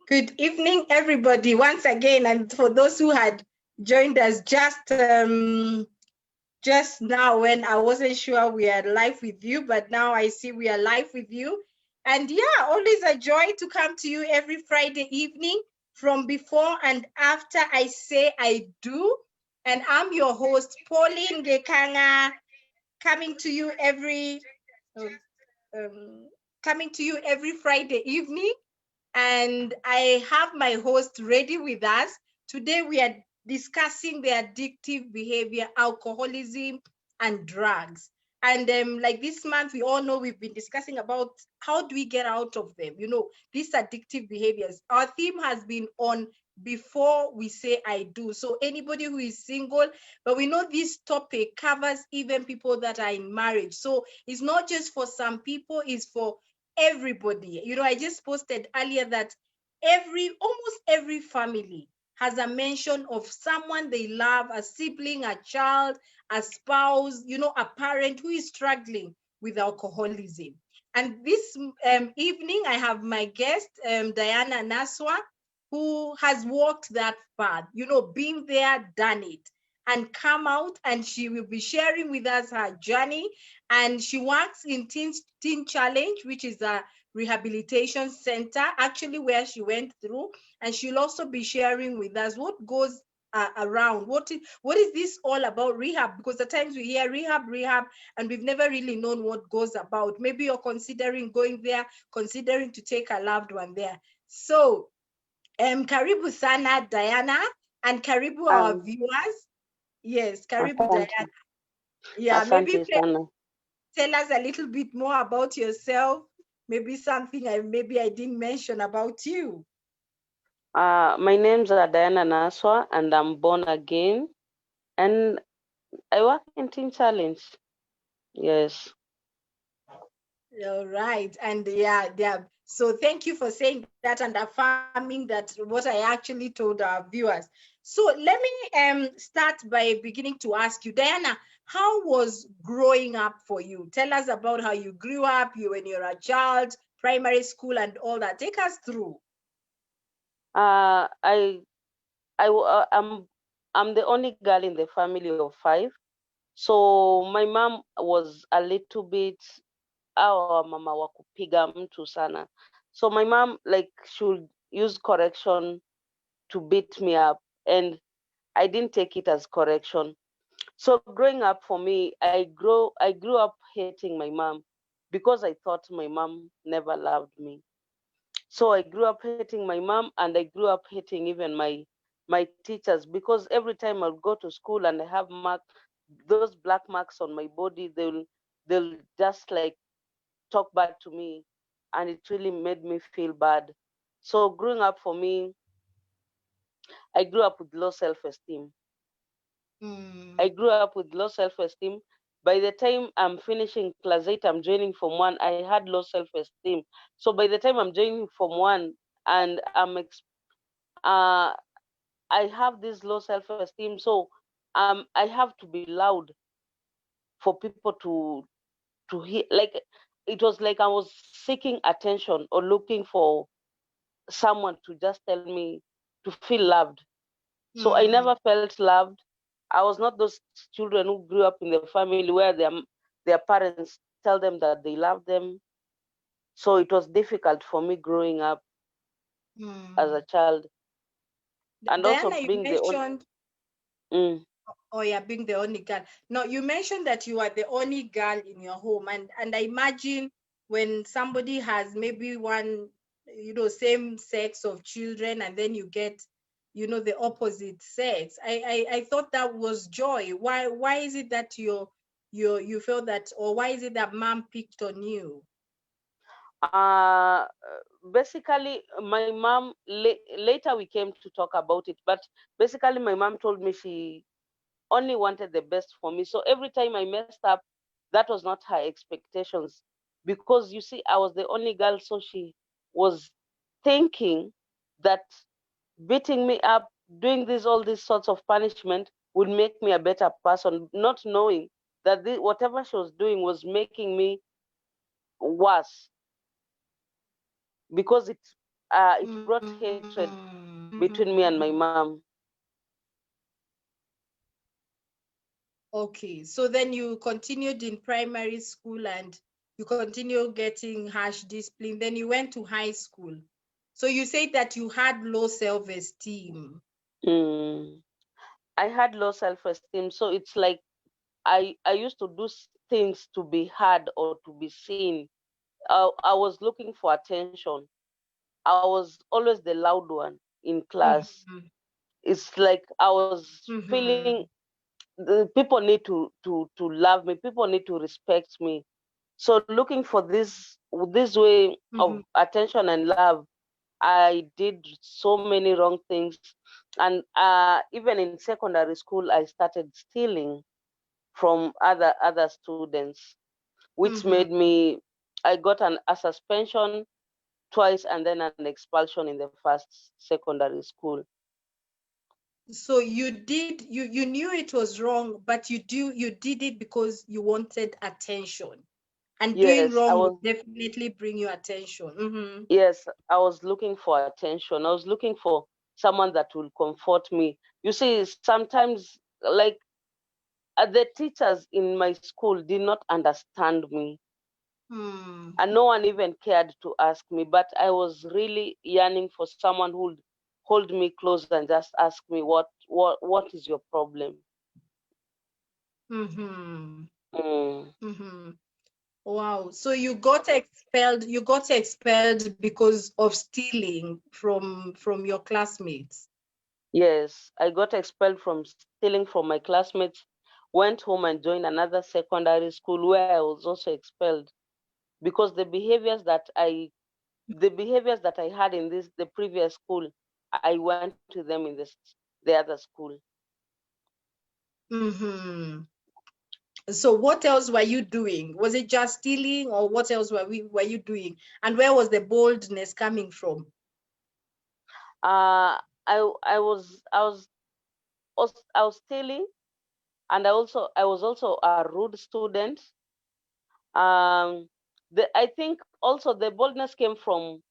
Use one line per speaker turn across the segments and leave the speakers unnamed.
Good evening, everybody, once again. And for those who had joined us just now when I wasn't sure we are live with you, but now I see we are live with you. And yeah, always a joy to come to you every Friday evening from before and after I say I do. And I'm your host, Pauline Gikang'ah, coming to you coming to you every Friday evening. And I have my host ready with us. Today we are discussing the addictive behavior, alcoholism, and drugs. And like this month, we all know we've been discussing about how do we get out of them, these addictive behaviors. Our theme has been on before we say I do. So anybody who is single, but we know this topic covers even people that are in marriage. So it's not just for some people, it's for everybody. I just posted earlier that almost every family has a mention of someone they love, a sibling, a child, a spouse, a parent who is struggling with alcoholism. And this evening, I have my guest, Diana Naswa, who has walked that path, been there, done it, and come out, and she will be sharing with us her journey. And she works in Teen Challenge, which is a rehabilitation center, actually where she went through. And she'll also be sharing with us what goes around. What is this all about, rehab? Because at times we hear rehab, and we've never really known what goes about. Maybe you're considering going there, considering to take a loved one there. So, karibu sana, Diana, and karibu our viewers. Yes, karibu Diana. Yeah, maybe tell us a little bit more about yourself. Maybe something I didn't mention about you.
My name's Diana Naswa, and I'm born again, and I work in Teen Challenge. Yes.
All right, and yeah. So thank you for saying that and affirming that what I actually told our viewers. So let me start by beginning to ask you, Diana, how was growing up for you? Tell us about how you grew up, when you were a child, primary school, and all that. Take us through.
I'm the only girl in the family of 5, so my mom was a little bit our mama wa kupiga mtu sana. So my mom, like, should use correction to beat me up, and I didn't take it as correction. So growing up for me, I grew up hating my mom because I thought my mom never loved me. So I grew up hating my mom, and I grew up hating even my teachers, because every time I'll go to school and I have those black marks on my body, they'll just like talk bad to me, and it really made me feel bad. So growing up for me, I grew up with low self-esteem. I grew up with low self-esteem. By the time I'm finishing class 8, I'm joining Form 1, I had low self-esteem. So by the time I'm joining Form 1 and I have this low self-esteem, so I have to be loud for people to hear. Like, it was like I was seeking attention or looking for someone to just tell me to feel loved. So I never felt loved. I was not those children who grew up in the family where their parents tell them that they love them. So it was difficult for me growing up as a child. And
Diana,
also
you
being the
mentioned,
only...
oh yeah, being the only girl. No, you mentioned that you are the only girl in your home, and I imagine when somebody has maybe one, same sex of children, and then you get, the opposite sex. I thought that was joy. Why is it that you felt that, or why is it that mom picked on you?
Basically, my mom, later we came to talk about it, but basically my mom told me she only wanted the best for me. So every time I messed up, that was not her expectations, because you see, I was the only girl. So she was thinking that beating me up, doing all these sorts of punishment would make me a better person, not knowing that whatever she was doing was making me worse, because it brought hatred between me and my mom.
Okay, so then you continued in primary school and you continue getting harsh discipline. Then you went to high school. So you said that you had low self-esteem.
Mm. I had low self-esteem, so it's like I used to do things to be heard or to be seen. I was looking for attention. I was always the loud one in class.
Mm-hmm.
It's like I was feeling
Mm-hmm.
the people need to love me. People need to respect me. So looking for this way
Mm-hmm.
of attention and love, I did so many wrong things. And even in secondary school, I started stealing from other students, which made
Mm-hmm.
me, I got a suspension twice and then an expulsion in the first secondary school.
So you knew it was wrong, but you did it because you wanted attention. And doing
Yes,
wrong would definitely bring you attention. Mm-hmm.
I was looking for attention. I was looking for someone that will comfort me. You see, sometimes like the teachers in my school did not understand me,
Hmm.
and no one even cared to ask me, but I was really yearning for someone who would hold me close and just ask me what is your problem.
Mm-hmm.
Mm.
Mm-hmm. Wow. So you got expelled because of stealing from your classmates.
Yes, I got expelled from stealing from my classmates, went home and joined another secondary school where I was also expelled because the behaviors that I had in the previous school, I went to them in the other school.
Mm-hmm. So what else were you doing? Was it just stealing, or what else were you doing? And where was the boldness coming from?
Uh, I was stealing, and I was also a rude student. I think also the boldness came from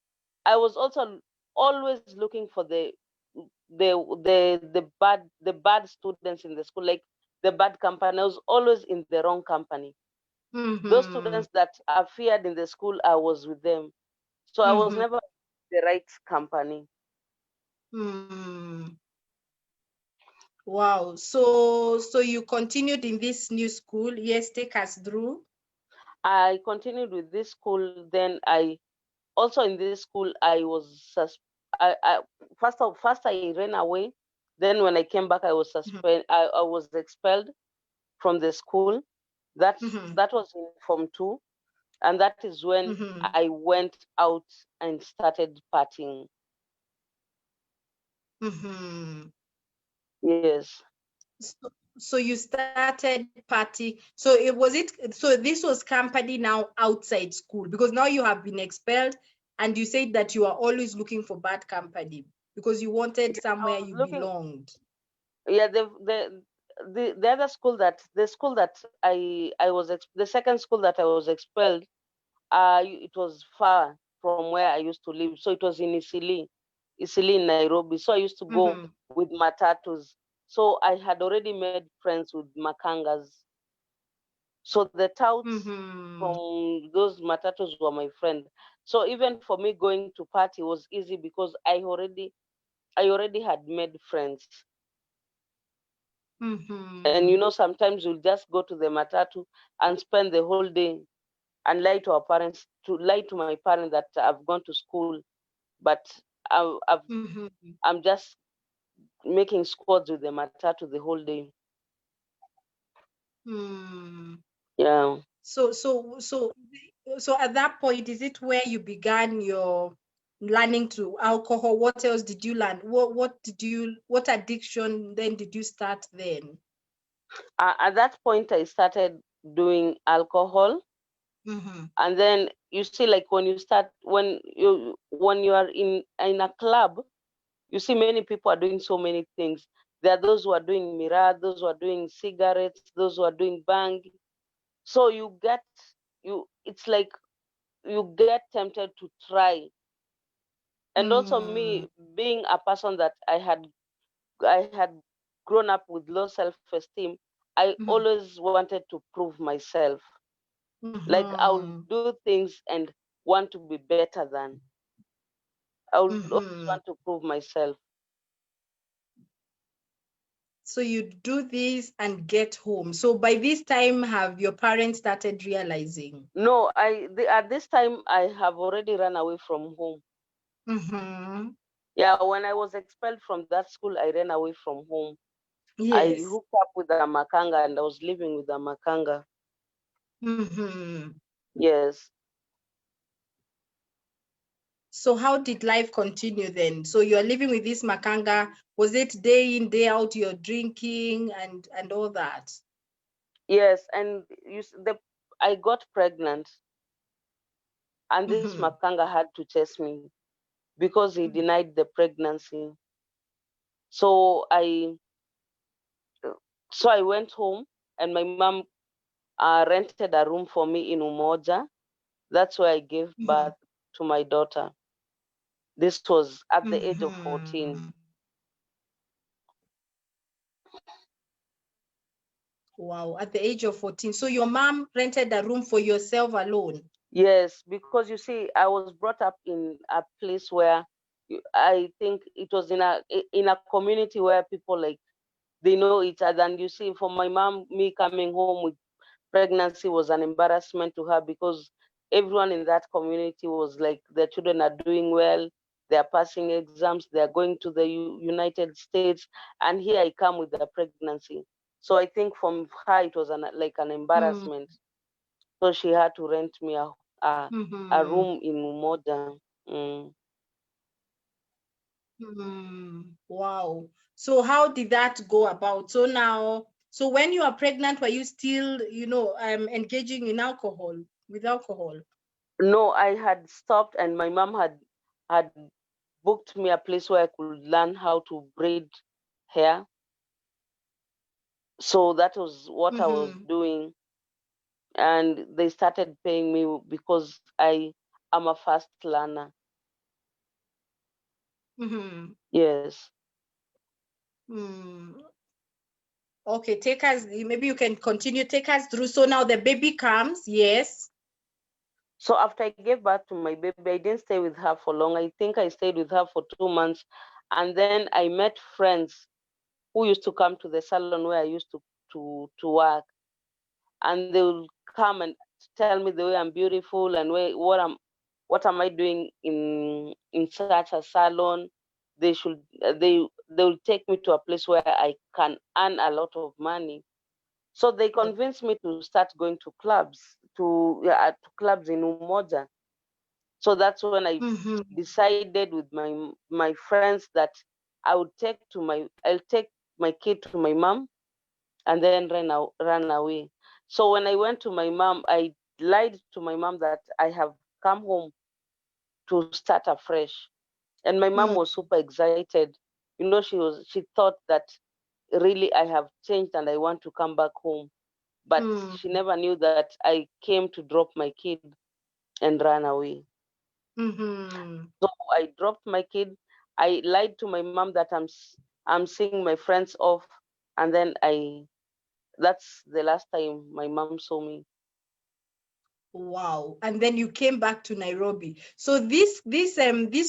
I was also always looking for the bad students in the school, like the bad company. I was always in the wrong company. Those
Mm-hmm.
students that appeared in the school, I was with them. So I was
Mm-hmm.
never in the right company.
Mm. Wow. So you continued in this new school. Yes, take us through.
I continued with this school. Then I also in this school I was first I ran away. Then when I came back, I was expelled from the school.
Mm-hmm.
That was in Form 2, and that is when
Mm-hmm.
I went out and started partying.
Mm-hmm.
Yes.
So, so you started party. So this was company now outside school, because now you have been expelled, and you said that you are always looking for bad company because you wanted
I
somewhere
was
you
looking.
belonged.
Yeah, the other school that the school that I was the second school that I was expelled. It was far from where I used to live, so it was in Isili in Nairobi. So I used to go
Mm-hmm.
with matatus. So I had already made friends with makangas. So the touts
Mm-hmm.
from those matatus were my friend. So even for me going to party was easy because I already had made friends. And
Mm-hmm.
sometimes we'll just go to the matatu and spend the whole day and lie to my parents that I've gone to school, but
Mm-hmm.
I'm just making squads with the matatu the whole day.
Hmm.
Yeah.
So at that point, is it where you began your learning to alcohol? What else did you learn? What addiction then did you start then?
At that point, I started doing alcohol,
Mm-hmm.
and then you see, like when you are in a club, you see many people are doing so many things. There are those who are doing mirror, those who are doing cigarettes, those who are doing bang. So it's like you get tempted to try And also me being a person that I had grown up with low self-esteem, I always wanted to prove myself. Like I'll do things and want to be better than. I would always want to prove myself.
So you do this and get home. So by this time, have your parents started realizing?
No, at this time I have already run away from home. Yeah, when I was expelled from that school, I ran away from home. I
Yes.
hooked up with a makanga and I was living with a makanga. Yes.
So how did life continue then? So you're living with this makanga. Was it day in, day out, you're drinking and all that?
Yes, and I got pregnant, and this makanga had to chase me because he denied the pregnancy. So I went home, and my mom rented a room for me in Umoja. That's where I gave birth to my daughter. This was at the age of 14.
Wow, at the age of 14. So your mom rented a room for yourself alone?
Yes, because you see, I was brought up in a place where I think it was in a community where people like they know each other. And you see, for my mom, me coming home with pregnancy was an embarrassment to her because everyone in that community was like, their children are doing well, they are passing exams, they are going to the United States, and here I come with the pregnancy. So I think from her it was like an embarrassment. So she had to rent me a room in Umoja.
Wow. So how did that go about? So now, so when you are pregnant, were you still, engaging in alcohol, with alcohol?
No, I had stopped, and my mom had booked me a place where I could learn how to braid hair. So that was what I was doing, and they started paying me because I am a fast learner. Yes.
Okay, take us, maybe you can continue, take us through. So now the baby comes, yes.
So after I gave birth to my baby, I didn't stay with her for long. I think I stayed with her for 2 months. And then I met friends who used to come to the salon where I used to work. And they will come and tell me the way I'm beautiful and what am I doing in such a salon. They will take me to a place where I can earn a lot of money. So they convinced me to start going to clubs, to clubs in Umoja. So that's when I decided with my friends that I'll take my kid to my mom and then run away. So when I went to my mom, I lied to my mom that I have come home to start afresh. And my mom was super excited. She thought that really I have changed and I want to come back home. But she never knew that I came to drop my kid and run away. So I dropped my kid. I lied to my mom that I'm seeing my friends off, and then that's the last time my mom saw me.
Wow. And then you came back to Nairobi. So these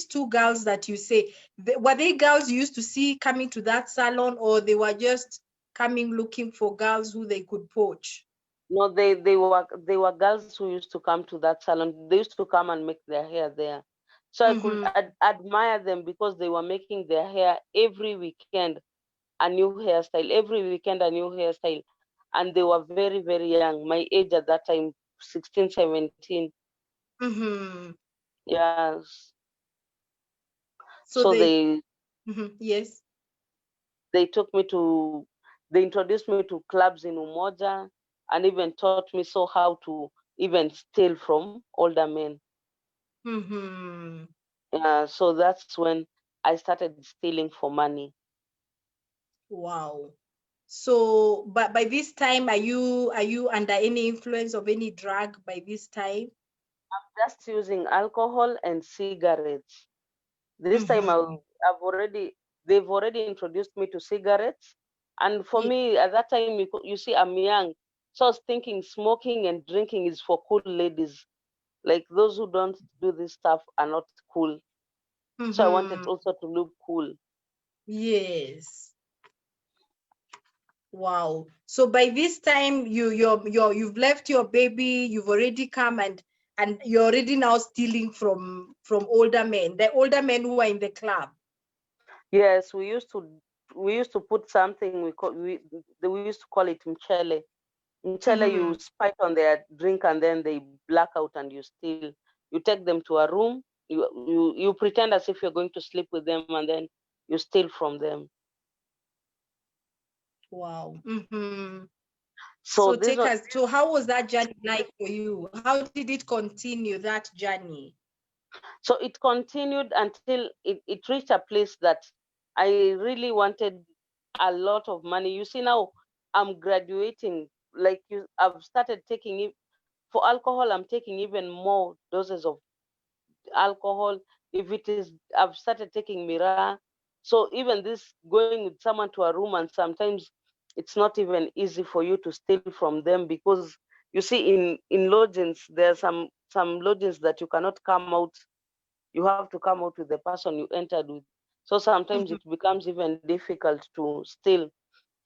two girls that you say, were they girls you used to see coming to that salon, or they were just coming looking for girls who they could poach?
No, they were girls who used to come to that salon. They used to come and make their hair there. So I could admire them because they were making their hair every weekend, a new hairstyle, every weekend a new hairstyle. And they were very, very young. My age at that time, 16, 17. Yes.
So
So
yes.
they took me to, they introduced me to clubs in Umoja and even taught me how to even steal from older men. So that's when I started stealing for money.
Wow. So, but by this time, are you under any influence of any drug by this time?
Just using alcohol and cigarettes. This time they've already introduced me to cigarettes. And for
Yeah.
me, at that time, you see, I'm young. So I was thinking smoking and drinking is for cool ladies. Like those who don't do this stuff are not cool. So I wanted
Mm-hmm.
also to look cool.
Yes. Wow. So by this time you've left your baby, you've already come and you're already now stealing from older men, the older men who are in the club.
Yes, we used to put something we used to call it mchele. Mchele, you
Mm-hmm.
spite on their drink and then they black out and you steal. You take them to a room, you pretend as if you're going to sleep with them and then you steal from them.
Wow. Mm-hmm.
So
So
this
take
one,
us to how was that journey like for you? How did it continue that journey?
so it continued until it reached a place that I really wanted a lot of money. You see, now I'm graduating. Like I've started taking it for alcohol. I'm taking even more doses of alcohol. If it is, I've started taking Mira. So even this going with someone to a room, and sometimes it's not even easy for you to steal from them, because you see in lodgings there are some lodgings that you cannot come out. You have to come out with the person you entered with. So sometimes
Mm-hmm.
it becomes even difficult to steal.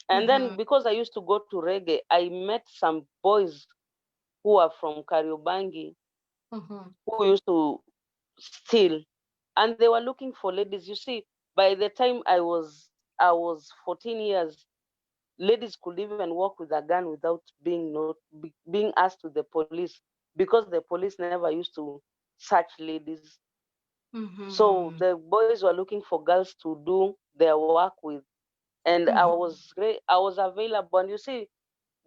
And then
Mm-hmm.
because I used to go to reggae, I met some boys who are from Kariobangi
Mm-hmm.
who used to steal, and they were looking for ladies. You see, by the time I was 14 years, ladies could even walk with a gun without being asked to the police, because the police never used to search ladies. So
Mm-hmm.
the boys were looking for girls to do their work with, and I
Mm-hmm.
was great. I was available. And you see,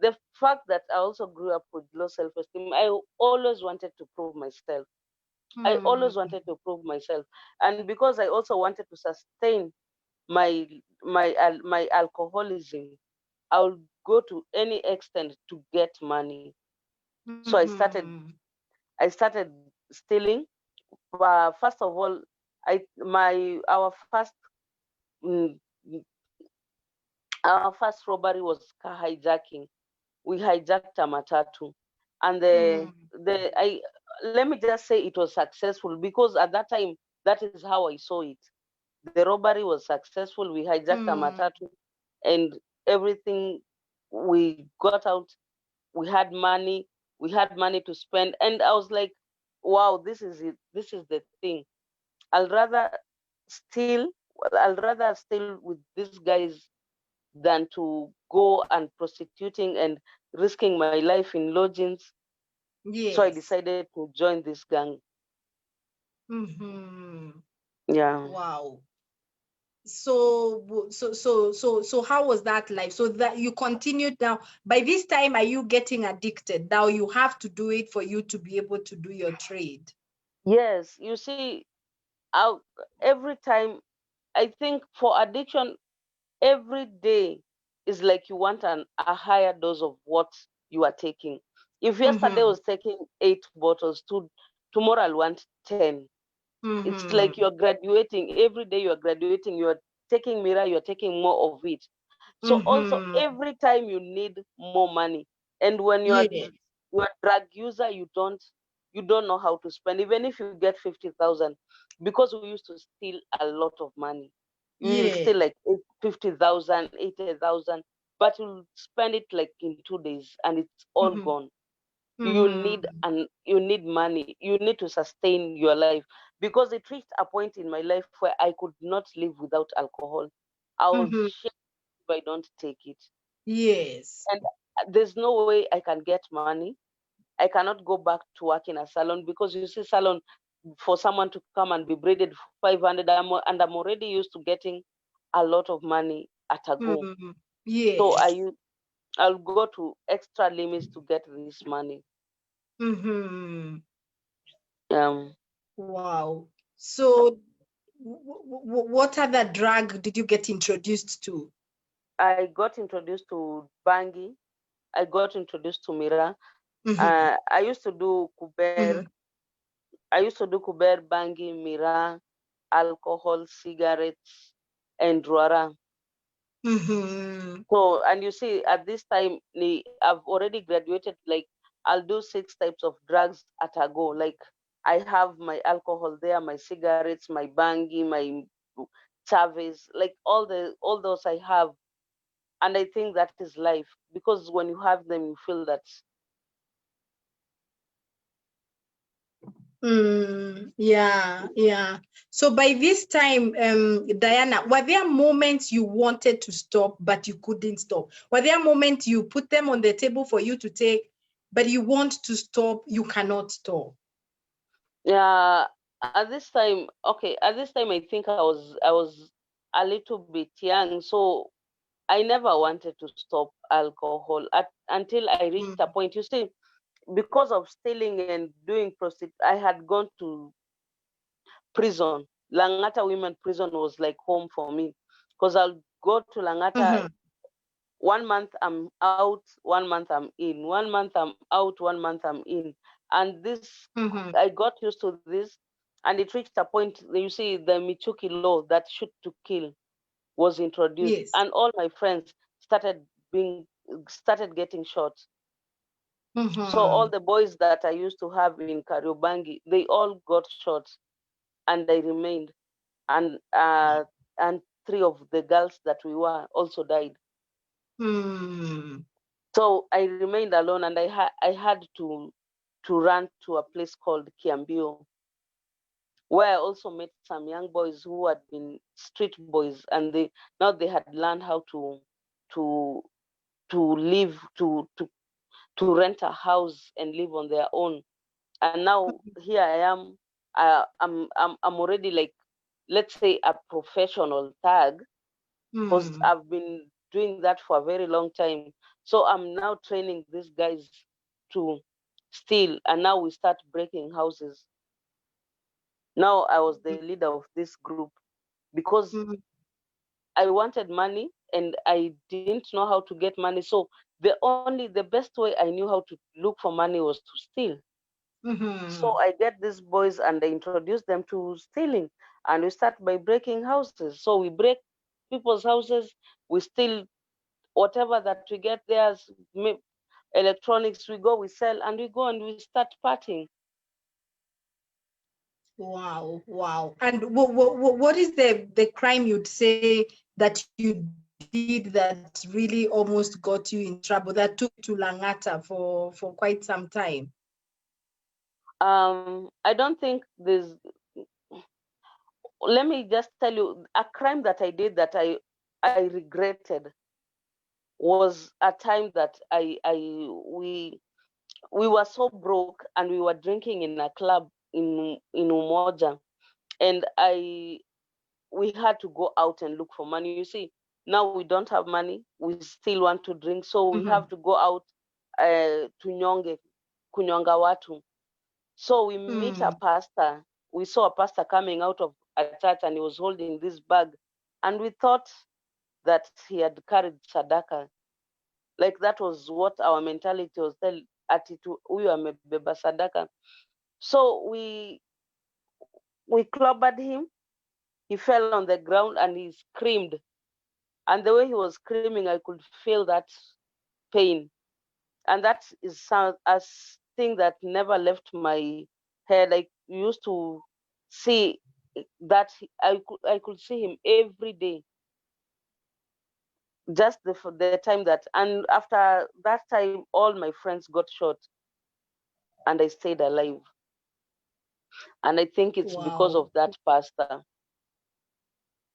the fact that I also grew up with low self-esteem, I always wanted to prove myself. I always
Mm-hmm.
wanted to prove myself, and because I also wanted to sustain my alcoholism, I would go to any extent to get money. So
Mm-hmm.
I started stealing. First of all, I my mm, our first robbery was car hijacking. We hijacked a matatu, and the I let me just say it was successful, because at that time that is how I saw it. The robbery was successful. We hijacked a
Mm-hmm.
matatu, and everything, we got out. We had money. We had money to spend, and I was like, "Wow, this is it. This is the thing. I'll rather steal. I'll rather steal with these guys than to go and prostituting and risking my life in lodgings." So I
Yes.
decided to join this gang.
Mm-hmm.
Yeah.
Wow. So how was that life? So that you continued now. By this time, are you getting addicted? Now you have to do it for you to be able to do your trade.
Yes. You see, I, every time, I think for addiction, every day is like you want a higher dose of what you are taking. If yesterday I
Mm-hmm.
was taking 8 bottles, tomorrow I'll want 10. It's like
Mm-hmm.
you're graduating. Every day you're graduating, you're taking Mira, you're taking more of it. So also
Mm-hmm.
every time you need more money. And when
Yes.
you're a drug user, you don't know how to spend. Even if you get 50,000, because we used to steal a lot of money. We will
Yes.
steal like 50,000, 80,000, but you'll spend it like in 2 days and it's all
Mm-hmm.
gone.
Mm-hmm.
You need money. You need to sustain your life, because it reached a point in my life where I could not live without alcohol. I was
Mm-hmm.
shamed if I don't take it.
Yes.
And there's no way I can get money. I cannot go back to work in a salon, because you see, salon, for someone to come and be braided for 500, and I'm already used to getting a lot of money at a go.
Mm-hmm.
So
Yes.
I'll go to extra limits to get this money.
Mm-hmm.
Um,
Wow. So what other drug did you get introduced to?
I got introduced to Bangi. I got introduced to Mira.
Mm-hmm.
I used to do Kuber.
Mm-hmm.
I used to do Kuber, Bangi, Mira. alcohol, cigarettes, and ruara.
Mm-hmm.
So, and you see, at this time, I've already graduated. Like, I'll do 6 types of drugs at a go. Like, I have my alcohol there, my cigarettes, my bangi, my chaves, like all those I have. And I think that is life, because when you have them, you feel that.
Yeah, yeah. So by this time, Diana, were there moments you wanted to stop, but you couldn't stop? Were there moments you put them on the table for you to take, but you want to stop, you cannot stop?
Yeah, at this time, okay, at this time, I think I was a little bit young, so I never wanted to stop alcohol until I reached a point. You see, because of stealing and doing prostitution, I had gone to prison. Langata Women Prison was like home for me, because I'll go to Langata.
Mm-hmm.
1 month I'm out, 1 month I'm in, 1 month I'm out, 1 month I'm in. And this,
Mm-hmm.
I got used to this, and it reached a point, you see, the Michuki law, that shoot to kill, was introduced,
Yes.
and all my friends being started getting shot. So all
Mm-hmm.
the boys that I used to have in Kariobangi, they all got shot, and I remained. And 3 of the girls that we were also died.
Mm.
So I remained alone, and I had to run to a place called Kiambio, where I also met some young boys who had been street boys, and they had learned how to live, to rent a house and live on their own. And now here I am. I'm already, like, let's say, a professional tag, because
Mm.
I've been doing that for a very long time. So I'm now training these guys to steal, and now we start breaking houses. Now I was the leader of this group, because
Mm.
I wanted money and I didn't know how to get money. So the best way I knew how to look for money was to steal.
Mm-hmm.
So I get these boys and I introduce them to stealing, and we start by breaking houses. So we break people's houses, we steal whatever that we get there, electronics, we go, we sell, and we go and we start partying.
Wow, wow. And what is the crime you'd say that you did that really almost got you in trouble, that took you to Langata for quite some time?
I don't think there's, let me just tell you, a crime that I did that I regretted was a time that we were so broke, and we were drinking in a club in Umoja, and we had to go out and look for money. You see, now we don't have money, we still want to drink, so we
Mm-hmm.
have to go out, kunyonga watu. So we meet a
Mm.
pastor. We saw a pastor coming out of a church, and he was holding this bag, and we thought that he had carried sadaka. Like, that was what our mentality was. Ati huyu amebeba sadaka. So we clobbered him. He fell on the ground and he screamed. And the way he was screaming, I could feel that pain. And that is a thing that never left my head. I used to see that I could see him every day. Just the time that, and after that time, all my friends got shot, and I stayed alive. And I think it's because
Wow.
of that pastor.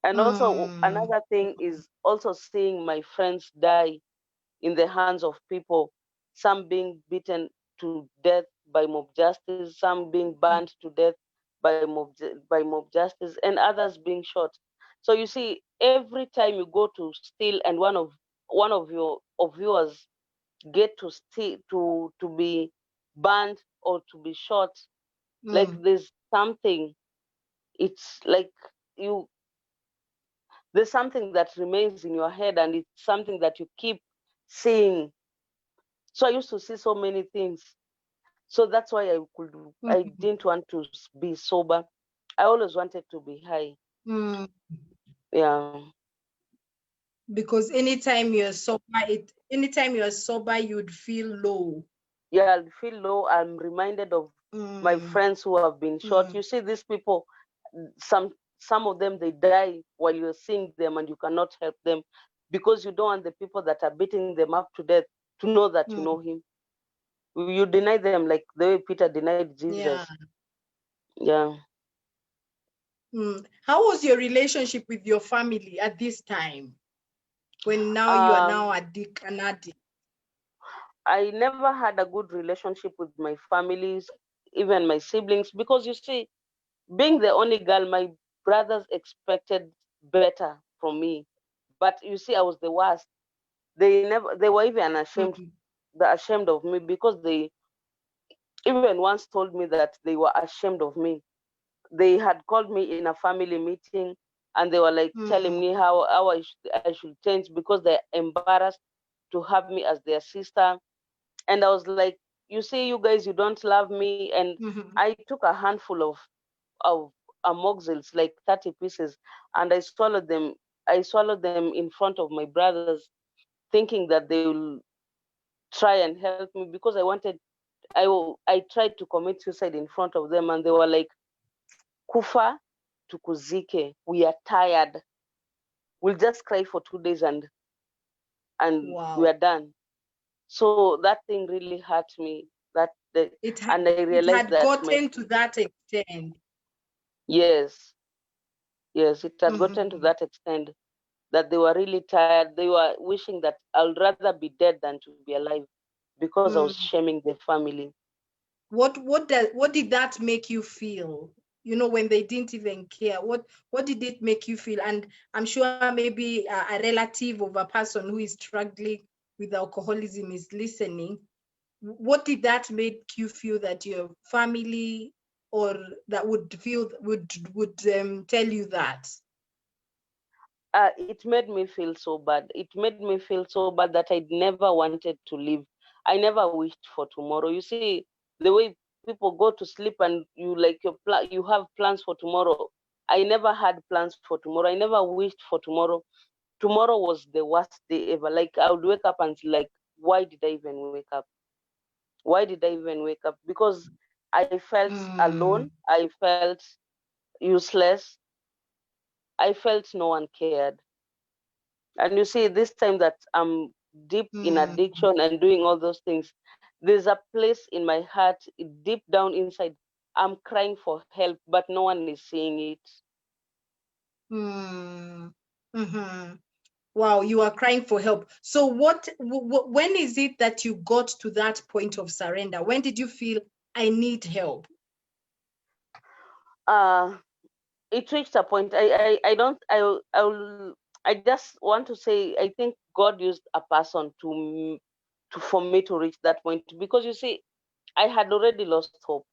And also,
Mm.
another thing is also seeing my friends die in the hands of people, some being beaten to death by mob justice, some being burned to death by mob justice, and others being shot. So you see, every time you go to steal, and one of of yours get to steal, to be burned or to be shot, like,
Mm.
there's something. It's like, you there's something that remains in your head, and it's something that you keep seeing. So I used to see so many things. So that's why I
Mm.
didn't want to be sober. I always wanted to be high.
Mm.
Yeah.
Because anytime you're sober, you'd feel low.
Yeah, I'll feel low. I'm reminded of my
Mm.
friends who have been shot.
Mm.
You see, these people, some of them, they die while you're seeing them, and you cannot help them because you don't want the people that are beating them up to death to know that you know
Mm.
him. You deny them like the way Peter denied Jesus.
Yeah.
Yeah.
Mm. How was your relationship with your family at this time when now you are
Um,
now an addict?
I never had a good relationship with my families, even my siblings, because you see, being the only girl, my brothers expected better from me. But you see, I was the worst. They were even
Mm.
ashamed of me because they even once told me that they were ashamed of me. They had called me in a family meeting and they were like telling
Mm.
me how I should change because they're embarrassed to have me as their sister. And I was like, you see, you guys, you don't love me. And
Mhm.
I took a handful of amoxils, like 30 pieces, and I swallowed them in front of my brothers, thinking that they will try and help me because I tried to commit suicide in front of them, and they were like, "Kufa tukuzike. We are tired. We'll just cry for 2 days and we
Wow.
are done." So that thing really hurt me.
It ha-
And I
it
realized
had
that my
gotten to that extent.
yes, yes, it had gotten to
Mhm.
that extent that they were really tired. They were wishing that I'd rather be dead than to be alive because I was
Mm.
shaming the family.
What did that make you feel? When they didn't even care. What did it make you feel? And I'm sure maybe a relative of a person who is struggling with alcoholism is listening. What did that make you feel that your family or that would tell you that?
It made me feel so bad. It made me feel so bad that I never wanted to live. I never wished for tomorrow. You see, the way people go to sleep and you have plans for tomorrow. I never had plans for tomorrow. I never wished for tomorrow. Tomorrow was the worst day ever. Like I would wake up and like, why did I even wake up? Why did I even wake up? Because I felt
Mm.
alone. I felt useless. I felt no one cared. And you see, this time that I'm deep in
Mm.
addiction and doing all those things, there's a place in my heart, deep down inside, I'm crying for help, but no one is seeing it.
Mm. Mm-hmm. Wow, you are crying for help. So when is it that you got to that point of surrender? When did you feel I need help?
Uh, it reached a point. I don't, I will, I just want to say, I think God used a person for me to reach that point because you see, I had already lost hope.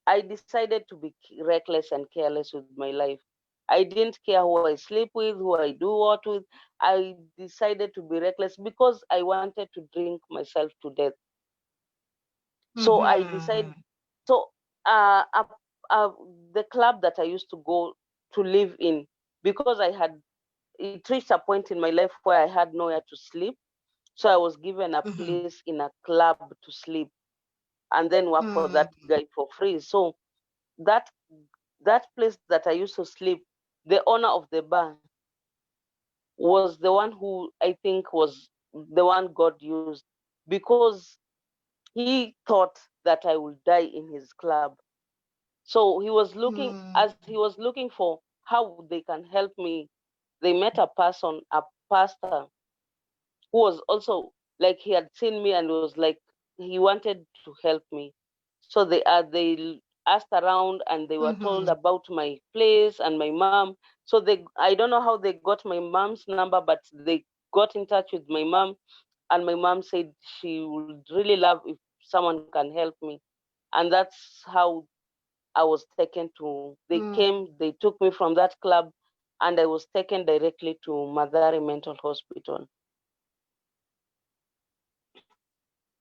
I decided to be reckless and careless with my life. I didn't care who I sleep with, who I do what with. I decided to be reckless because I wanted to drink myself to death. So I decided.
Mm-hmm.
So uh, uh, uh, the club that I used to go to live in, because it reached a point in my life where I had nowhere to sleep. So I was given a
Mm-hmm.
place in a club to sleep and then work for that
Mm.
guy for free. So that that place that I used to sleep, the owner of the bar was the one who I think was the one God used because he thought that I would die in his club. So he was looking,
Mm.
as he was looking for how they can help me, they met a person, a pastor, who was also like he had seen me and was like he wanted to help me. So they asked around and they were told
Mm-hmm.
about my place and my mom. So they I don't know how they got my mom's number, but they got in touch with my mom, and my mom said she would really love if someone can help me, and that's how I was taken to. They
Mm.
came, they took me from that club, and I was taken directly to Madari Mental Hospital.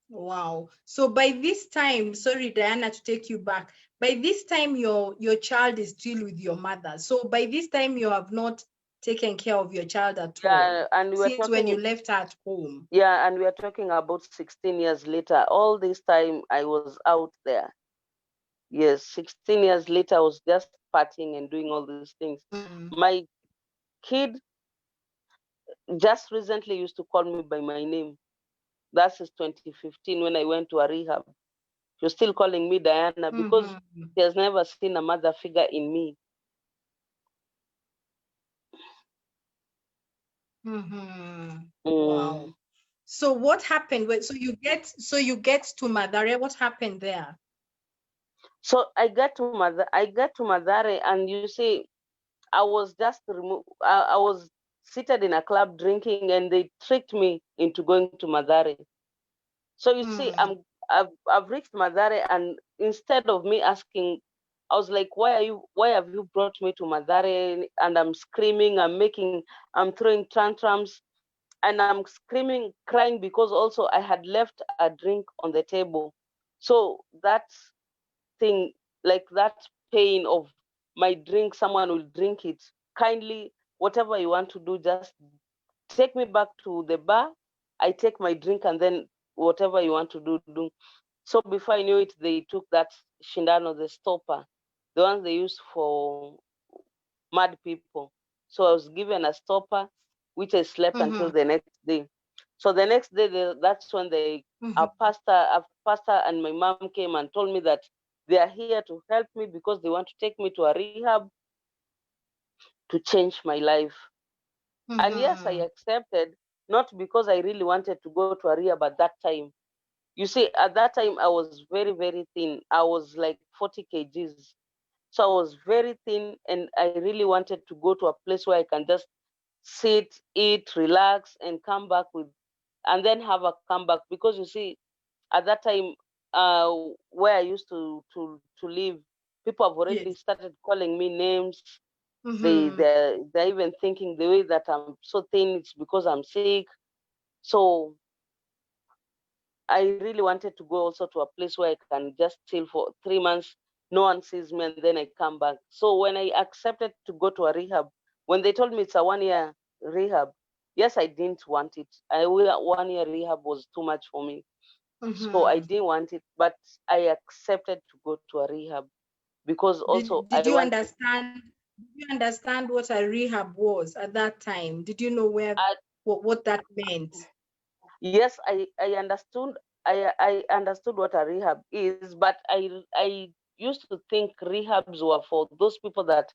Wow. So by this time, sorry, Diana, to take you back. By this time, your child is still with your mother. So by this time, you have not taken care of your child at all
Yeah, and we're
since when you
talking.
left her at home.
Yeah, and we are talking about 16 years later. All this time I was out there. Yes, 16 years later, I was just partying and doing all these things.
Mm.
My kid just recently used to call me by my name. That's since 2015 when I went to a rehab. She was still calling me Diana because
Mm-hmm.
she has never seen a mother figure in me.
Mm-hmm. Wow.
Mm.
So what happened? So you get to Madare. What happened there?
So I got to Madare, and you see, I was just I was seated in a club drinking, and they tricked me into going to Madare. So you see,
Mm.
I've reached Madare, and instead of me asking, I was like, why have you brought me to Madare? And I'm screaming, I'm throwing tantrums, and I'm screaming, crying because also I had left a drink on the table. So that thing, like that pain of my drink, someone will drink it. Kindly, whatever you want to do, just take me back to the bar. I take my drink, and then whatever you want to do, do. So before I knew it, they took that shindano, the stopper, the ones they use for mad people. So I was given a stopper, which I slept
Mm-hmm.
until the next day. So the next day, that's when
Mm-hmm.
a pastor and my mom came and told me that they are here to help me because they want to take me to a rehab to change my life. And yes, I
Mm-hmm.
accepted, not because I really wanted to go to a rehab at that time. You see, at that time, I was very, very thin. I was like 40 kgs. So I was very thin, and I really wanted to go to a place where I can just sit, eat, relax, and come back with, and then have a comeback. Because you see, at that time, uh, where I used to live, people have already
Yes.
started calling me names.
Mm-hmm.
They're even thinking the way that I'm so thin, it's because I'm sick. So I really wanted to go also to a place where I can just chill for 3 months, no one sees me, and then I come back. So when I accepted to go to a rehab, when they told me it's a 1 year rehab, yes, I didn't want it. 1 year rehab was too much for me. So I
Mm-hmm.
didn't want it, but I accepted to go to a rehab because also
Did
I
you
want.
understand? Did you understand what a rehab was at that time? Did you know
I,
what that meant?
yes, I understood. I understood what a rehab is, but I used to think rehabs were for those people that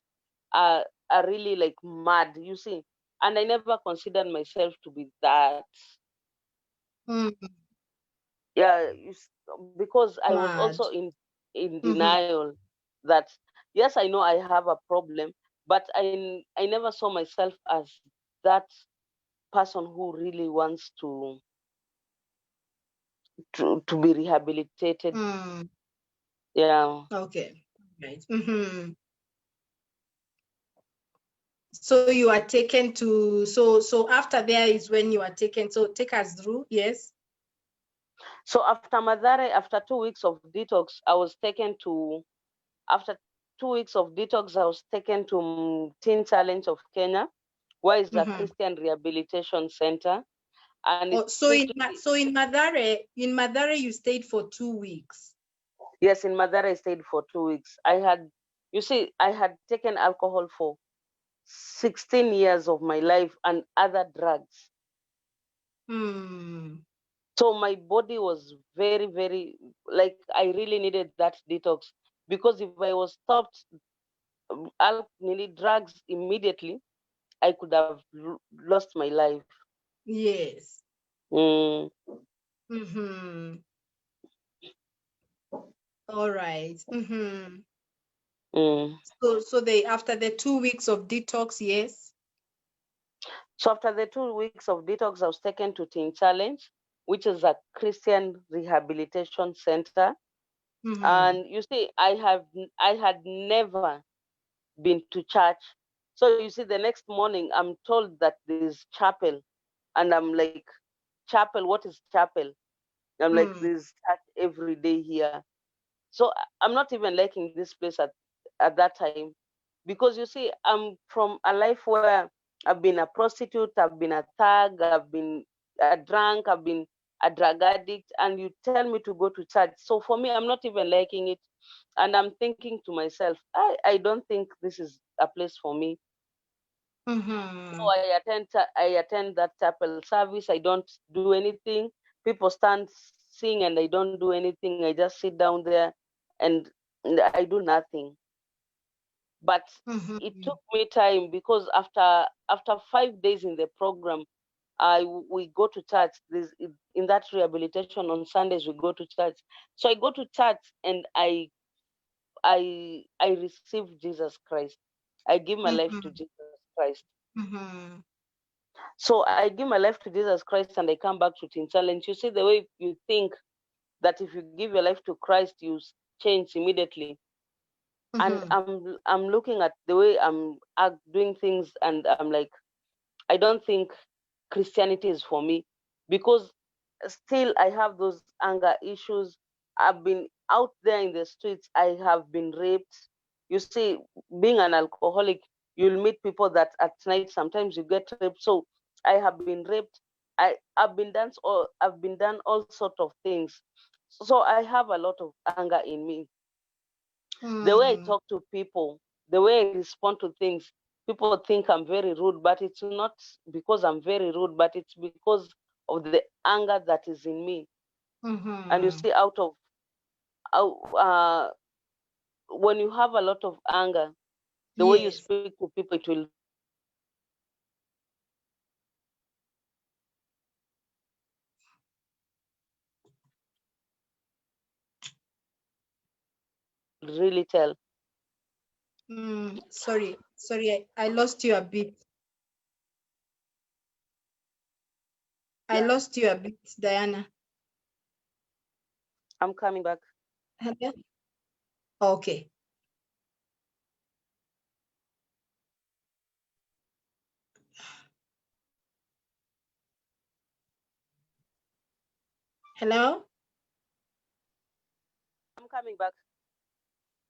are really like mad, you see. And I never considered myself to be that.
Mm,
Yeah, because I was
mad.
also in
Mm-hmm.
denial that yes, I know I have a problem, but I never saw myself as that person who really wants to be rehabilitated.
Mm,
Yeah.
okay. Right. Mm-hmm. So you are taken to so after there is when you are taken. So take us through. Yes.
So after Madare, after 2 weeks of detox, I was taken to, after 2 weeks of detox, I was taken to Teen Challenge of Kenya, where is a
Mm-hmm.
Christian rehabilitation center. And
Oh,
it's strictly,
So in Madare you stayed for 2 weeks.
yes, in Madare, I stayed for 2 weeks. You see, I had taken alcohol for 16 years of my life and other drugs.
Hmm.
So my body was very, very, like, I really needed that detox because if I was stopped drugs immediately, I could have lost my life.
Yes.
Mm,
Mm-hmm. All right. Mm-hmm.
mm.
So they after the 2 weeks of detox, yes.
So after the 2 weeks of detox, I was taken to Teen Challenge, which is a Christian rehabilitation center.
Mm-hmm.
And you see, I had never been to church. So you see, the next morning, I'm told that there's chapel, and I'm like, chapel? What is chapel? I'm like,
Mm.
there's church every day here. So I'm not even liking this place at that time, because you see, I'm from a life where I've been a prostitute, I've been a thug, I've been a drunk, I've been a drug addict, and you tell me to go to church. So for me, I'm not even liking it, and I'm thinking to myself, I don't think this is a place for me. So
Mm-hmm.
I attend that chapel service. I don't do anything. People stand sing and I don't do anything. I just sit down there and I do nothing. But it
Mm-hmm.
took me time, because after 5 days in the program, we go to church. In that rehabilitation on Sundays we go to church. So I go to church and I receive Jesus Christ. I give my life to
Mm-hmm.
Jesus Christ.
Mm-hmm.
So I give my life to Jesus Christ and I come back to Teen Challenge. You see, the way you think that if you give your life to Christ, you change immediately. And
Mm-hmm.
I'm looking at the way I'm doing things, and I'm like, I don't think Christianity is for me, because still I have those anger issues. I've been out there in the streets. I have been raped. You see, being an alcoholic, you'll meet people that at night sometimes you get raped. So I have been raped. I've been done all sort of things. So I have a lot of anger in me. The way I
Mm-hmm.
talk to people, the way I respond to things, people think I'm very rude, but it's not because I'm very rude, but it's because of the anger that is in me. And you
Mm-hmm.
see, when you have a lot of anger, the way you
Yes.
speak to people, it will really tell.
Sorry, I lost you a bit. I
Yeah,
lost you a bit, Diana.
I'm coming back.
Hello? Okay. Hello?
I'm coming back.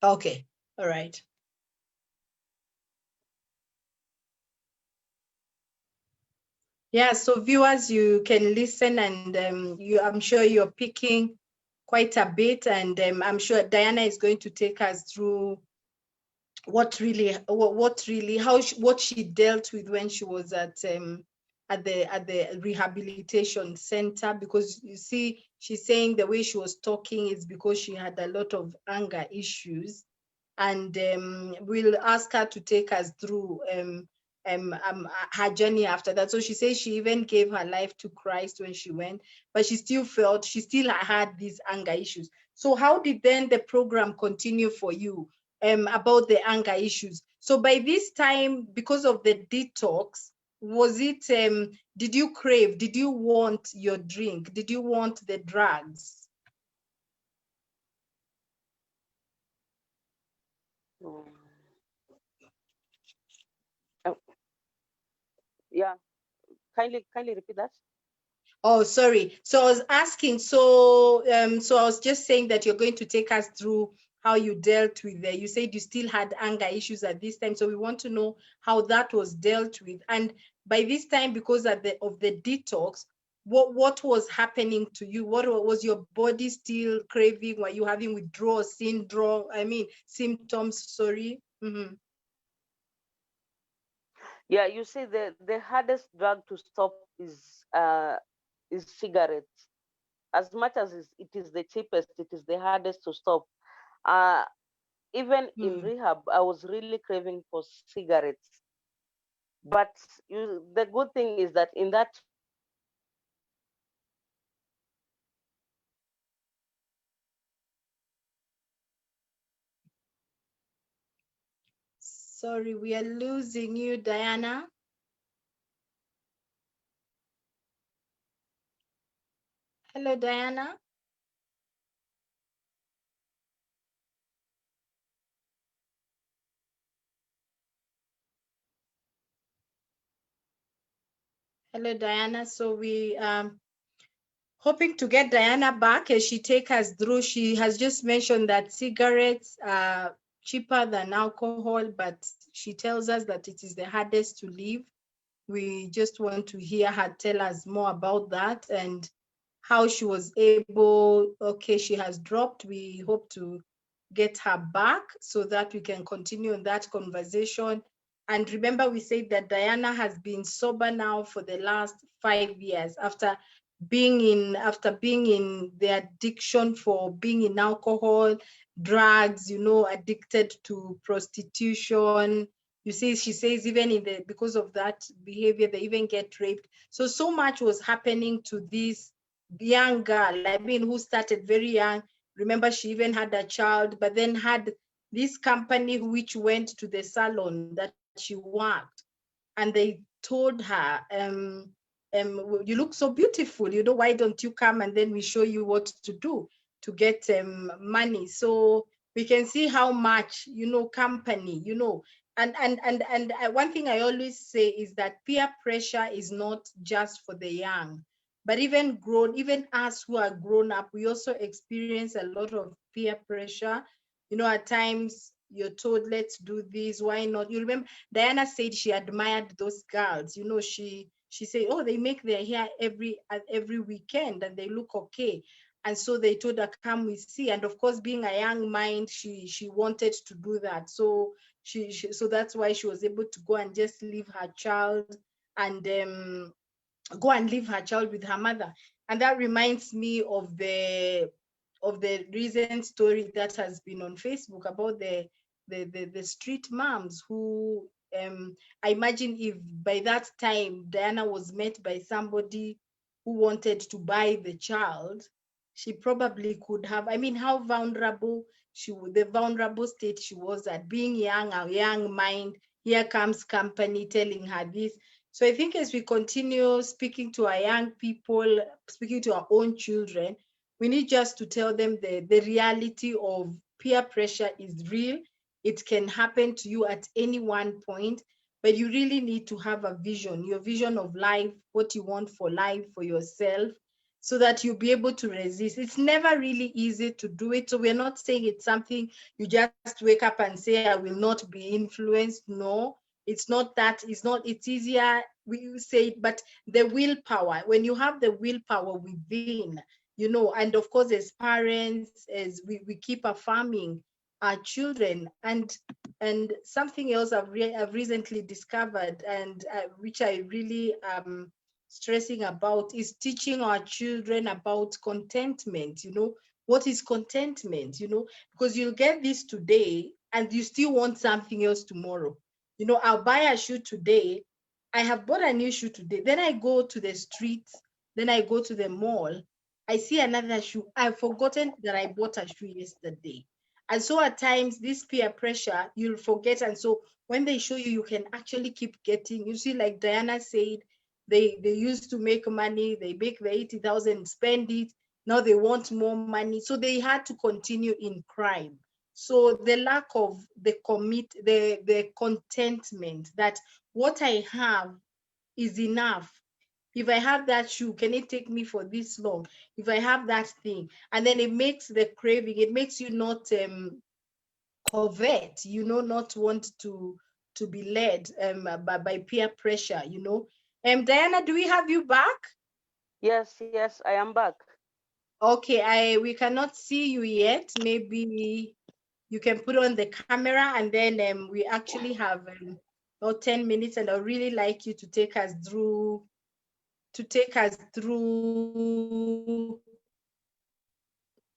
Okay. All right. Yeah, so viewers, you can listen, and I'm sure you're picking quite a bit, and I'm sure Diana is going to take us through what she dealt with when she was at the rehabilitation center, because you see, she's saying the way she was talking is because she had a lot of anger issues, and we'll ask her to take us through her journey after that. So she says she even gave her life to Christ when she went, but she still had these anger issues. So how did then the program continue for you about the anger issues? So by this time, because of the detox, was it did you want your drink? Did you want the drugs?
Mm. Oh, yeah, kindly repeat that.
Oh, sorry. So I was asking, so I was just saying that you're going to take us through how you dealt with the, you said you still had anger issues at this time. So we want to know how that was dealt with. And by this time, because of the detox, what was happening to you? What was your body still craving? Were you having withdrawal syndrome? I mean, symptoms, sorry. Mm-hmm.
Yeah, you see, the hardest drug to stop is cigarettes. As much as it is the cheapest, it is the hardest to stop. Uh, Even in
Mm.
rehab, I was really craving for cigarettes. But the good thing is that in that rehab,
Sorry, we are losing you, Diana. Hello, Diana. Hello, Diana. So we hoping to get Diana back as she take us through. She has just mentioned that cigarettes are cheaper than alcohol, but she tells us that it is the hardest to leave. We just want to hear her tell us more about that and how she was able. Okay, she has dropped. We hope to get her back so that we can continue on that conversation. And remember, we said that Diana has been sober now for the last 5 years after being in the addiction for being in alcohol, drugs, addicted to prostitution. You see, she says even because of that behavior, they even get raped. So much was happening to this young girl, I mean, who started very young. Remember, she even had a child, but then had this company which went to the salon that she worked, and they told her, you look so beautiful, why don't you come and then we show you what to do to get money. So we can see how much, company, and one thing I always say is that peer pressure is not just for the young, but even us who are grown up, we also experience a lot of peer pressure. At times you're told, let's do this, why not? You remember Diana said she admired those girls. She said, oh, they make their hair every weekend and they look okay. And so they told her, come, we see. And of course, being a young mind, she wanted to do that. So so that's why she was able to go and just leave her child and go and leave her child with her mother. And that reminds me of the recent story that has been on Facebook about the street moms who, I imagine if by that time Diana was met by somebody who wanted to buy the child, she probably could have, I mean, how vulnerable the vulnerable state she was at, being young, a young mind. Here comes company telling her this. So I think as we continue speaking to our young people, speaking to our own children, we need just to tell them the reality of peer pressure is real. It can happen to you at any one point, but you really need to have a vision, your vision of life, what you want for life, for yourself, so that you'll be able to resist. It's never really easy to do it. So we're not saying it's something you just wake up and say, I will not be influenced. No, it's not that. It's easier, we say it, but the willpower, when you have the willpower within, and of course, as parents, as we keep affirming our children, and something else I've recently discovered, and which I really stressing about, is teaching our children about contentment. What is contentment? Because you'll get this today and you still want something else tomorrow. I'll buy a shoe today. I have bought a new shoe today. Then I go to the streets. Then I go to the mall. I see another shoe. I've forgotten that I bought a shoe yesterday. And so at times, this peer pressure, you'll forget. And so when they show you, you can actually keep getting. You see, like Diana said, they used to make money. They make the 80,000, spend it. Now they want more money. So they had to continue in crime. So the lack of the contentment that what I have is enough. If I have that shoe, can it take me for this long? If I have that thing, and then it makes the craving, it makes you not covet, not want to be led by peer pressure. Diana, do we have you back?
Yes, I am back.
Okay, we cannot see you yet. Maybe you can put on the camera, and then we actually have about 10 minutes, and I'd really like you to take us through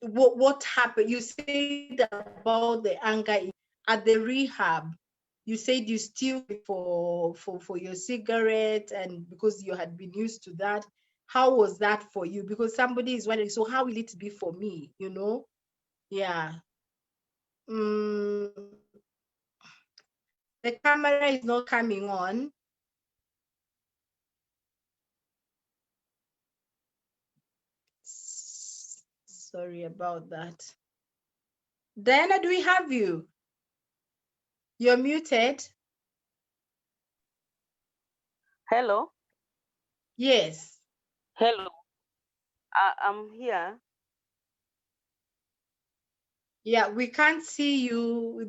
what happened. You said about the anger at the rehab. You said you still for your cigarette, and because you had been used to that. How was that for you? Because somebody is wondering, so how will it be for me? Yeah. Mm, the camera is not coming on. Sorry about that. Diana, do we have you? You're muted.
Hello.
Yes.
Hello. I'm here.
Yeah, we can't see you.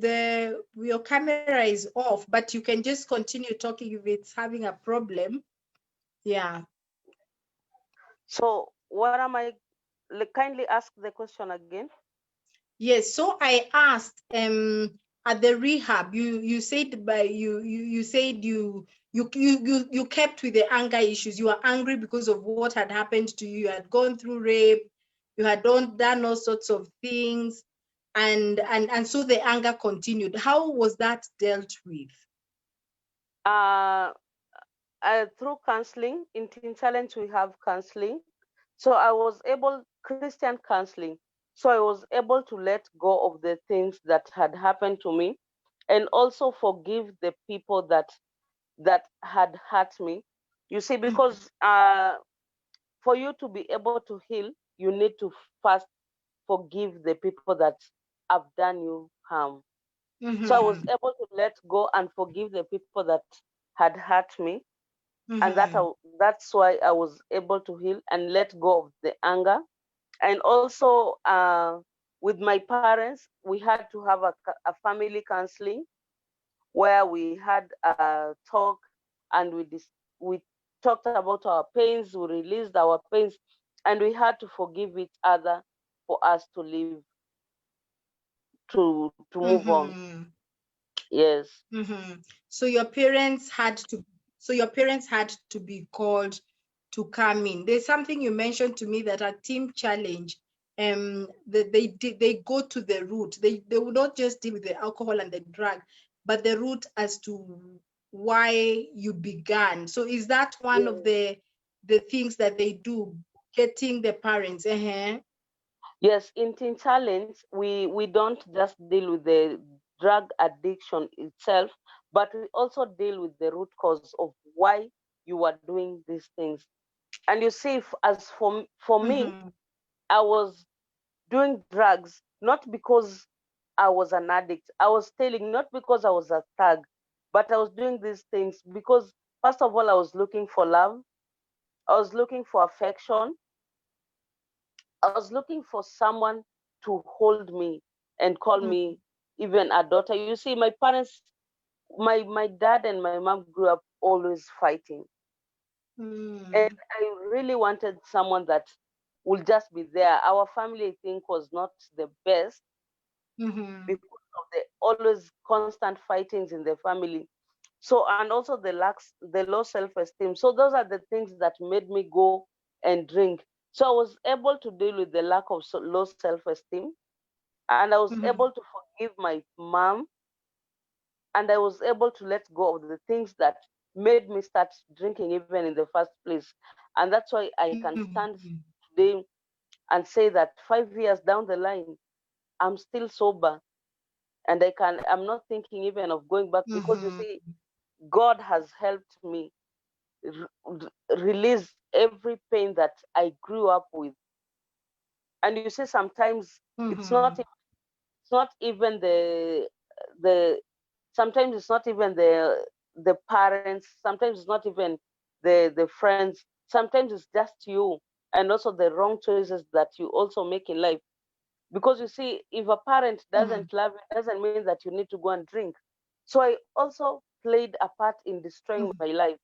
Your camera is off, but you can just continue talking if it's having a problem. Yeah.
So what am I? Kindly ask the question again.
Yes. So I asked at the rehab, you said you said you kept with the anger issues. You were angry because of what had happened to you. You had gone through rape, you had done all sorts of things, and so the anger continued. How was that dealt with?
Uh, through counseling in Teen Challenge, we have counseling. So I was able Christian counseling. So I was able to let go of the things that had happened to me, and also forgive the people that had hurt me. You see, because for you to be able to heal, you need to first forgive the people that have done you harm. So I was
Mm-hmm.
able to let go and forgive the people that had hurt me, and
Mm-hmm.
that's why I was able to heal and let go of the anger. And also, with my parents, we had to have a family counseling where we had a talk, and we talked about our pains, we released our pains, and we had to forgive each other for us to live, to move on.
Mm-hmm.
Yes.
Mm-hmm. So your parents had to so your parents had to be called to come in. There's something you mentioned to me that at Team Challenge, they go to the root. They will not just deal with the alcohol and the drug, but the root as to why you began. So is that one of the things that they do, getting the parents? Uh-huh.
Yes, in Teen Challenge, we don't just deal with the drug addiction itself, but we also deal with the root cause of why you are doing these things. And you see, as for me,
Mm-hmm.
I was doing drugs not because I was an addict. I was stealing not because I was a thug, but I was doing these things because, first of all, I was looking for love. I was looking for affection. I was looking for someone to hold me and call me even a daughter. You see, my parents, my dad and my mom grew up always fighting. And
Mm-hmm.
I really wanted someone that would just be there. Our family, I think, was not the best
Mm-hmm.
because of the always constant fightings in the family. So, and also the low self-esteem. So those are the things that made me go and drink. So I was able to deal with the lack of low self-esteem, and I was
Mm-hmm.
able to forgive my mom, and I was able to let go of the things that made me start drinking even in the first place. And that's why I can stand
Mm-hmm.
today and say that 5 years down the line, I'm still sober, and I'm not thinking even of going back, because you
Mm-hmm.
see, God has helped me release every pain that I grew up with. And you see, sometimes it's not
Mm-hmm.
it's not even the sometimes it's not even the parents, sometimes it's not even the friends, sometimes it's just you, and also the wrong choices that you also make in life. Because you see, if a parent
Mm-hmm.
doesn't love you, doesn't mean that you need to go and drink. So I also played a part in destroying my life,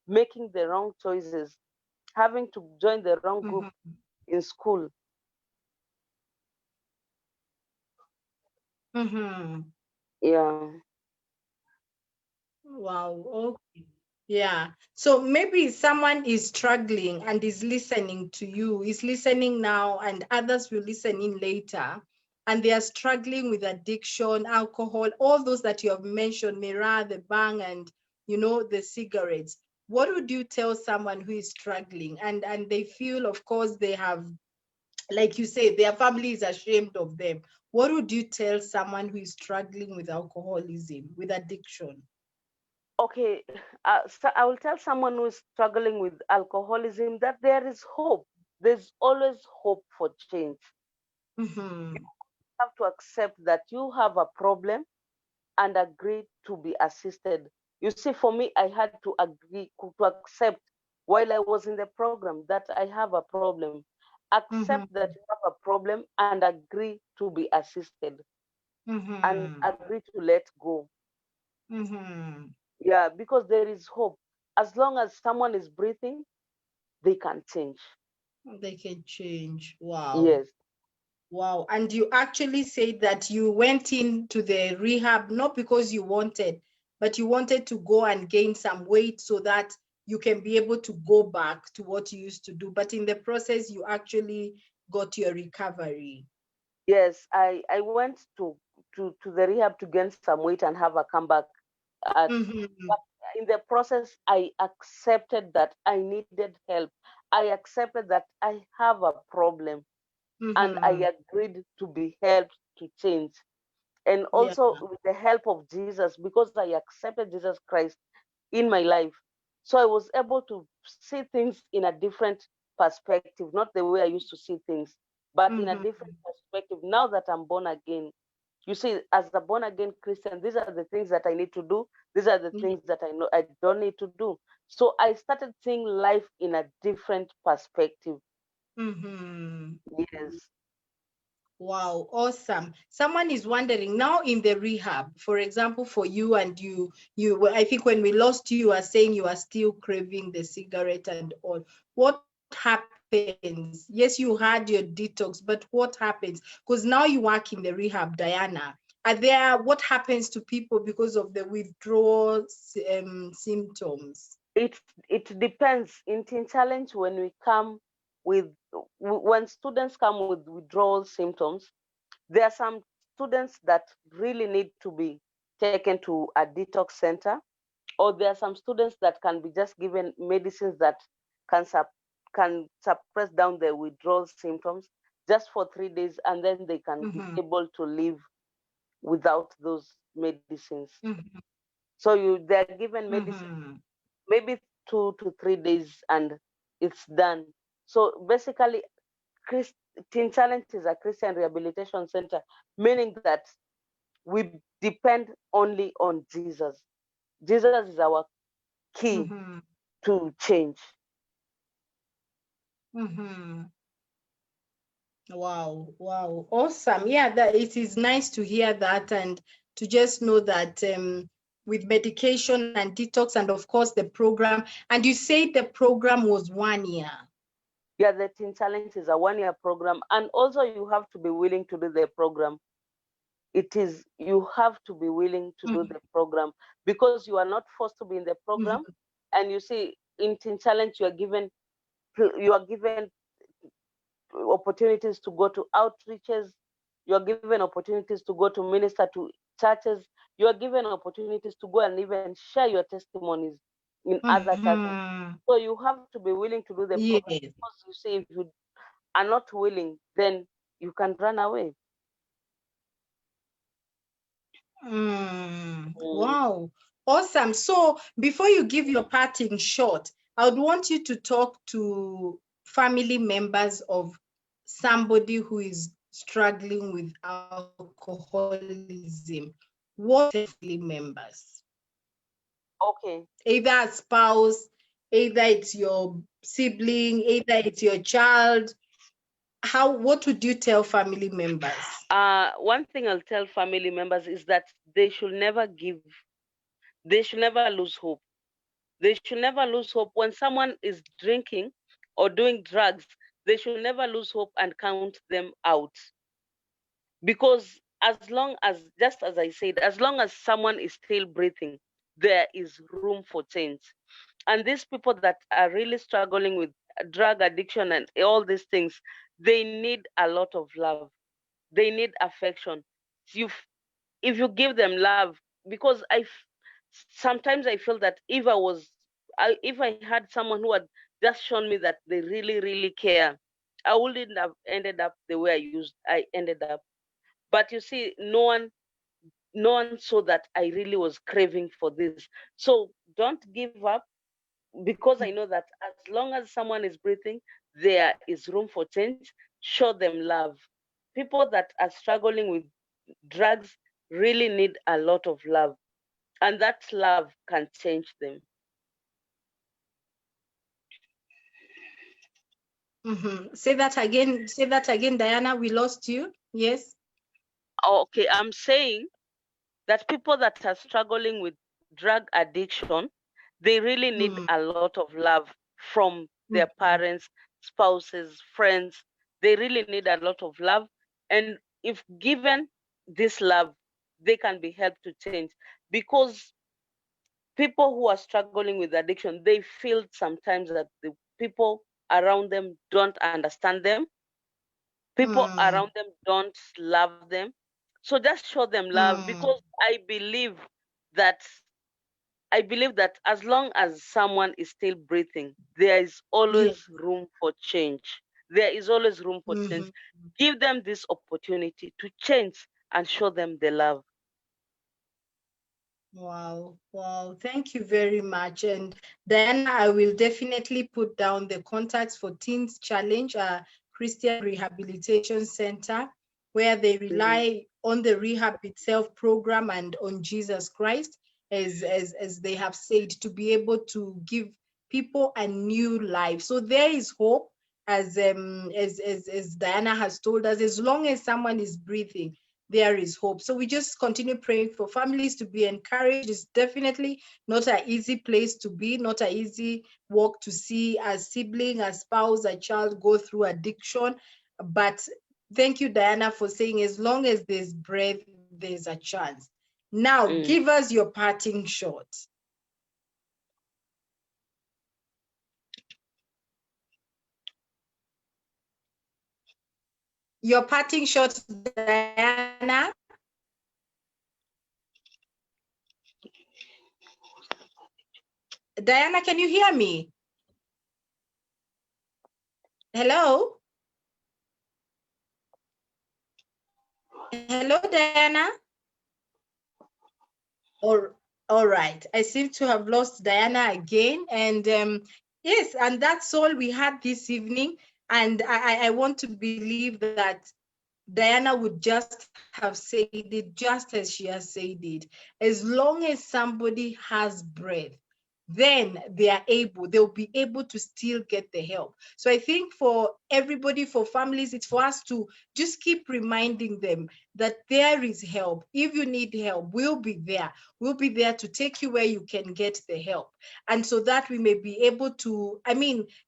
making the wrong choices, having to join the wrong group
Mm-hmm.
in school.
Mm-hmm.
Yeah.
Wow. Okay. Yeah. So maybe someone is struggling and is listening to you, is listening now, and others will listen in later. And they are struggling with addiction, alcohol, all those that you have mentioned, Mira, the bang, and the cigarettes. What would you tell someone who is struggling and they feel, of course, they have, like you say, their family is ashamed of them? What would you tell someone who is struggling with alcoholism, with addiction?
Okay. So I will tell someone who is struggling with alcoholism that there is hope. There's always hope for change.
Mm-hmm.
You have to accept that you have a problem and agree to be assisted. You see, for me, I had to agree to accept while I was in the program that I have a problem. accept
Mm-hmm.
that you have a problem and agree to be assisted and
Mm-hmm.
agree to let go.
Mm-hmm.
Yeah, because there is hope. As long as someone is breathing, they can change.
They can change. Wow.
Yes.
Wow. And you actually said that you went into the rehab not because you wanted, but you wanted to go and gain some weight so that you can be able to go back to what you used to do. But in the process, you actually got your recovery.
Yes, I went to the rehab to gain some weight and have a comeback.
Mm-hmm.
But in the process, I accepted that I needed help. I accepted that I have a problem, and
Mm-hmm.
I agreed to be helped to change. And
Yeah.
also with the help of Jesus, because I accepted Jesus Christ in my life. So I was able to see things in a different perspective, not the way I used to see things, but in a
Mm-hmm.
different perspective. Now that I'm born again, you see, as a born again Christian, these are the things that I need to do. These are the
Yeah.
things that I know I don't need to do. So I started seeing life in a different perspective.
Mm-hmm.
Yes.
Wow, awesome. Someone is wondering now in the rehab, for example, for you and I think when we lost you, you are saying you are still craving the cigarette and all. What happens? Yes, you had your detox, but what happens? Because now you work in the rehab, Diana. What happens to people because of the withdrawal symptoms?
It depends. In Teen Challenge, when we come with when students come with withdrawal symptoms, there are some students that really need to be taken to a detox center, or there are some students that can be just given medicines that can can suppress down the withdrawal symptoms just for 3 days, and then they can be
Mm-hmm.
able to live without those medicines.
Mm-hmm.
So they're given medicine
Mm-hmm.
maybe 2 to 3 days and it's done. So basically, Christ, Teen Challenge is a Christian rehabilitation center, meaning that we depend only on Jesus. Jesus is our key
Mm-hmm.
to change.
Mm-hmm. Wow, wow, awesome. Yeah, that it is nice to hear that and to just know that with medication and detox and of course the program. And you say the program was 1 year.
Yeah, the Teen Challenge is a 1 year program, and also you have to be willing to do the program. It is you have to be willing to do
Mhm,
the program because you are not forced to be in the program.
mhm,
And you see, in Teen Challenge, you are given opportunities to go to outreaches, you are given opportunities to go to minister to churches, you are given opportunities to go and even share your testimonies in other churches.
mhm.
So you have to be willing to do the program
Yes.
because you see, if you are not willing, then you can run away. Mm.
Wow. Awesome. So before you give your parting shot, I would want you to talk to family members of somebody who is struggling with alcoholism. What family members?
Okay.
Either a spouse, either it's your sibling, either it's your child. What would you tell family members?
One thing I'll tell family members is that they should never lose hope. They should never lose hope. When someone is drinking or doing drugs, they should never lose hope and count them out. Because as long as, just as I said, as long as someone is still breathing, there is room for change. And these people that are really struggling with drug addiction and all these things, they need a lot of love. They need affection. You, if you give them love, because sometimes I feel that if I had someone who had just shown me that they really really care, I wouldn't have ended up the way I ended up. But you see, no one saw that I really was craving for this. So don't give up, because I know that as long as someone is breathing, there is room for change. Show them love. People that are struggling with drugs really need a lot of love, and that love can change them.
Say that again. Say that again, Diana. We lost you. Yes.
Okay, I'm saying that people that are struggling with drug addiction, they really need
Mm,
a lot of love from their
mhm,
parents, spouses, friends. They really need a lot of love. And if given this love, they can be helped to change. Because people who are struggling with addiction, they feel sometimes that the people around them don't understand them. People
mm,
around them don't love them. So just show them love, because
mm.
that I believe that as long as someone is still breathing, there is
Yeah.
always room for change. There is always room for change.
Mhm.
Give them this opportunity to change and show them the love.
Wow, wow. Thank you very much. And Diana, I will definitely put down the contacts for Teens Challenge, Christian Rehabilitation Center, where they
Mhm.
rely on the rehab itself program and on Jesus Christ, as they have said, to be able to give people a new life. So there is hope, as Diana has told us, as long as someone is breathing, there is hope. So we just continue praying for families to be encouraged. It's definitely not an easy place to be, not an easy walk to see a sibling, a spouse, a child go through addiction. But thank you, Diana, for saying as long as there's breath, there's a chance. Now,
Mm.
give us your parting shot. Your parting shot, Diana. Diana, can you hear me? Hello? Hello, Diana? Or all right. I seem to have lost Diana again. And yes, and that's all we had this evening. And I want to believe that Diana would just have said it just as she has said it. As long as somebody has breath, then they'll be able to still get the help. So I think for everybody, for families, it's for us to just keep reminding them that there is help. If you need help, we'll be there. We'll be there to take you where you can get the help. And so that we may be able to,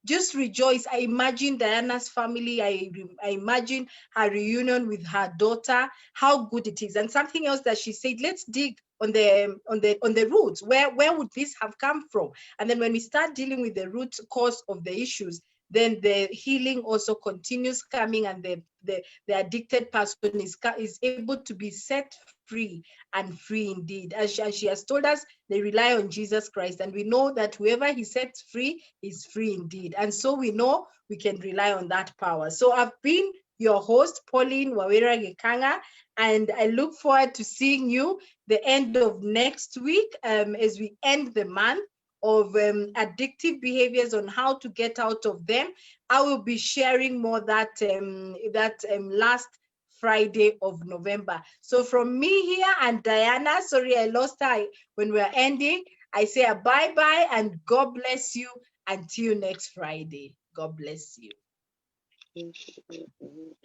just rejoice. I imagine Diana's family, I imagine her reunion with her daughter, how good it is. And something else that she said, let's dig on the roots. Where would this have come from? And then when we start dealing with the root cause of the issues, then the healing also continues coming, and the addicted person is able to be set free and free indeed. As she has told us, they rely on Jesus Christ, and we know that whoever he sets free is free indeed. And so we know we can rely on that power. So I've been your host, Pauline Wawira Gikang'ah, and I look forward to seeing you the end of next week, as we end the month of addictive behaviors, on how to get out of them. I will be sharing more that last Friday of November. So from me here and Diana, sorry I lost her when we're ending, I say a bye-bye and God bless you until next Friday. God bless you.
Mhm.